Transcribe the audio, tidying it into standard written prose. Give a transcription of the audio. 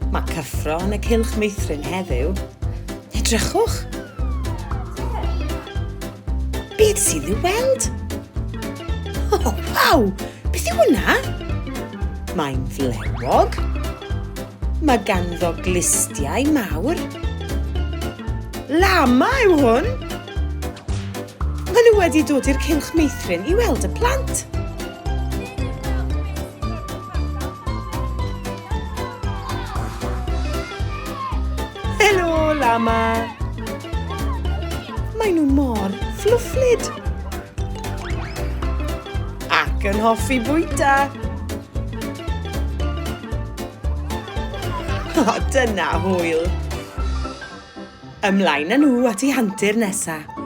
Mae cyffro yn y cylch meithrin heddiw. Edrychwch. Beth sydd i'w weld? O, waw! Beth yw hwnna? Mae'n flewog. Mae ganddo glistiau mawr. Lama yw hwn. Maen nhw wedi dod i'r cylch meithrin i weld y plant. Helo, lama. Maen nhw mor fflwfflyd. Ac yn hoffi bwyta. O, dyna hwyl. Ymlaen â nhw at eu hantur nesaf.